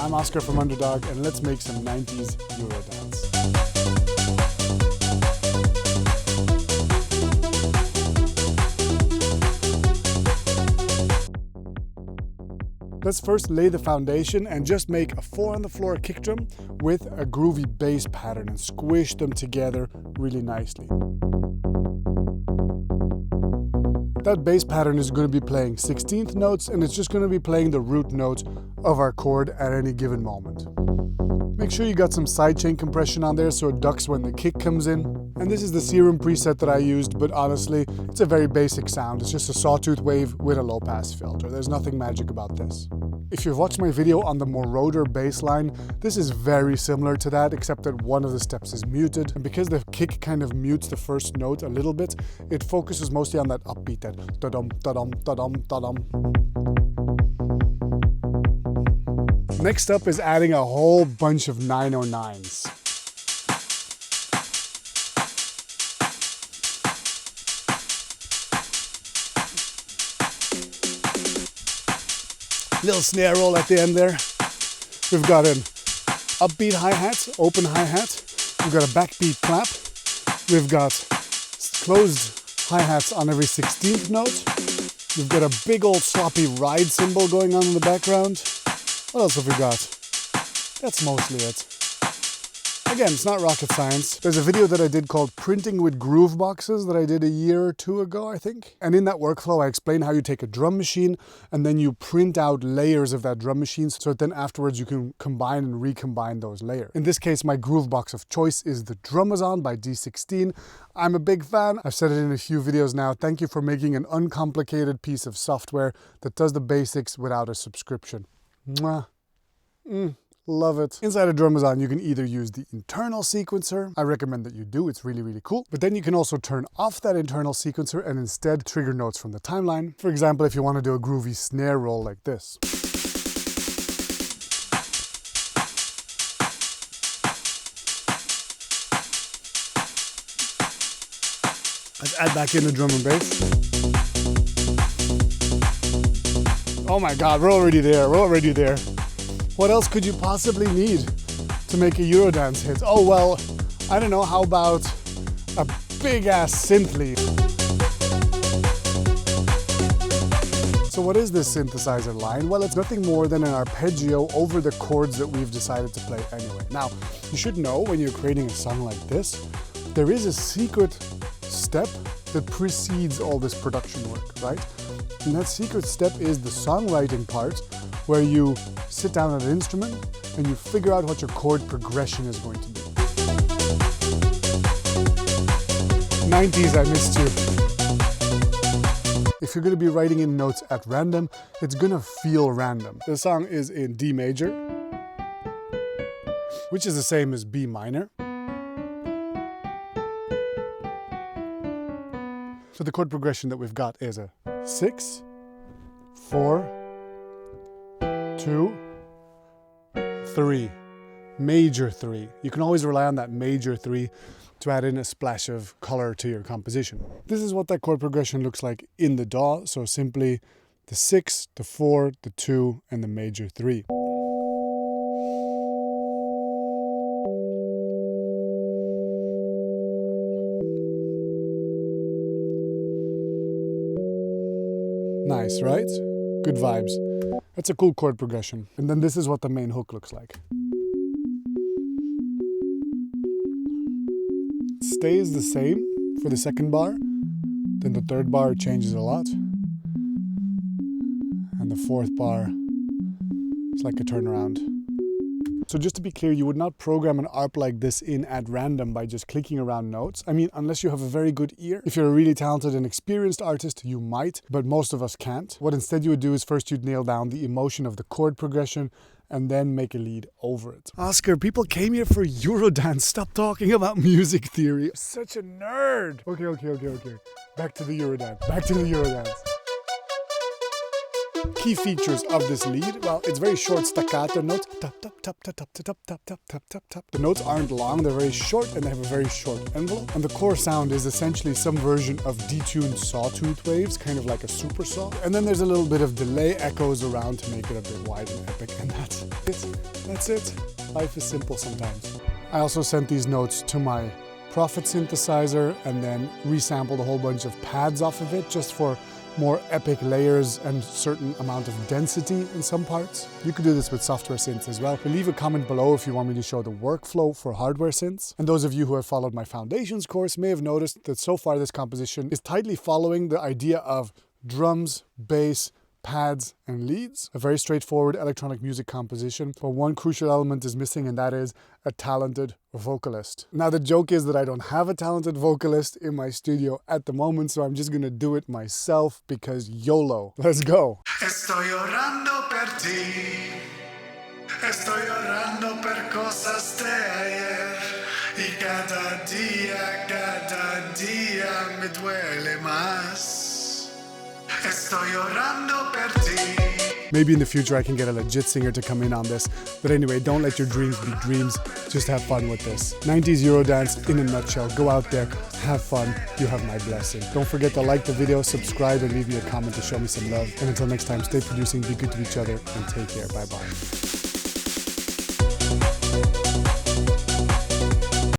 I'm Oscar from Underdog, and let's make some 90s Eurodance. Let's first lay the foundation and just make a 4 on the floor kick drum with a groovy bass pattern and squish them together really nicely. That bass pattern is going to be playing 16th notes, and it's just going to be playing the root note of our chord at any given moment. Make sure you got some sidechain compression on there so it ducks when the kick comes in. And this is the Serum preset that I used, but honestly, it's a very basic sound. It's just a sawtooth wave with a low pass filter. There's nothing magic about this. If you've watched my video on the Moroder bass line, this is very similar to that, except that one of the steps is muted. And because the kick kind of mutes the first note a little bit, it focuses mostly on that upbeat, that da-dum, da-dum, da-dum, da-dum. Next up is adding a whole bunch of 909s. Little snare roll at the end there. We've got an upbeat hi-hat, open hi-hat. We've got a backbeat clap. We've got closed hi-hats on every 16th note. We've got a big old sloppy ride cymbal going on in the background. What else have we got? That's mostly it. Again, it's not rocket science. There's a video that I did called Printing with Groove Boxes that I did a year or two ago, I think. And in that workflow, I explain how you take a drum machine and then you print out layers of that drum machine so that then afterwards you can combine and recombine those layers. In this case, my groove box of choice is the Drumazon by D16. I'm a big fan. I've said it in a few videos now. Thank you for making an uncomplicated piece of software that does the basics without a subscription. Mwah. Love it. Inside of Drumazon, you can either use the internal sequencer. I recommend that you do. It's really, really cool. But then you can also turn off that internal sequencer and instead trigger notes from the timeline. For example, if you want to do a groovy snare roll like this. Let's add back in the drum and bass. Oh my God, we're already there. We're already there. What else could you possibly need to make a Eurodance hit? Oh, well, I don't know, how about a big-ass synth lead? So what is this synthesizer line? Well, it's nothing more than an arpeggio over the chords that we've decided to play anyway. Now, you should know when you're creating a song like this, there is a secret step that precedes all this production work, right? And that secret step is the songwriting part, where you sit down at an instrument and you figure out what your chord progression is going to be. 90s, I missed you. If you're going to be writing in notes at random, it's going to feel random. The song is in D major, which is the same as B minor. So the chord progression that we've got is a 6, 4, 2, 3, major 3. You can always rely on that major 3 to add in a splash of color to your composition. This is what that chord progression looks like in the DAW, so simply the 6, the 4, the 2, and the major 3. Nice, right? Good vibes. That's a cool chord progression. And then this is what the main hook looks like. It stays the same for the second bar. Then the third bar changes a lot. And the fourth bar is like a turnaround. So just to be clear, you would not program an ARP like this in at random by just clicking around notes. I mean, unless you have a very good ear. If you're a really talented and experienced artist, you might, but most of us can't. What instead you would do is first you'd nail down the emotion of the chord progression and then make a lead over it. Oscar, people came here for Eurodance. Stop talking about music theory. I'm such a nerd. Okay. Back to the Eurodance. Key features of this lead, well, it's very short staccato notes. Tap, tap, tap, tap, tap, tap, tap, tap, tap, tap, tap. The notes aren't long, they're very short, and they have a very short envelope. And the core sound is essentially some version of detuned sawtooth waves, kind of like a super saw. And then there's a little bit of delay echoes around to make it a bit wide and epic, and that's it. That's it. Life is simple sometimes. I also sent these notes to my Prophet synthesizer and then resampled a whole bunch of pads off of it just for more epic layers and certain amount of density in some parts. You could do this with software synths as well. But leave a comment below if you want me to show the workflow for hardware synths. And those of you who have followed my Foundations course may have noticed that so far this composition is tightly following the idea of drums, bass, pads and leads. A very straightforward electronic music composition, but one crucial element is missing, and that is a talented vocalist. Now the joke is that I don't have a talented vocalist in my studio at the moment, so I'm just gonna do it myself because YOLO. Let's go. Estoy llorando per ti. Estoy llorando per cosas de ayer. Y cada día me duele más. Estoy llorando per ti. Maybe in the future I can get a legit singer to come in on this. But anyway, don't let your dreams be dreams. Just have fun with this. 90s Eurodance in a nutshell. Go out there, have fun. You have my blessing. Don't forget to like the video, subscribe, and leave me a comment to show me some love. And until next time, stay producing, be good to each other, and take care. Bye-bye.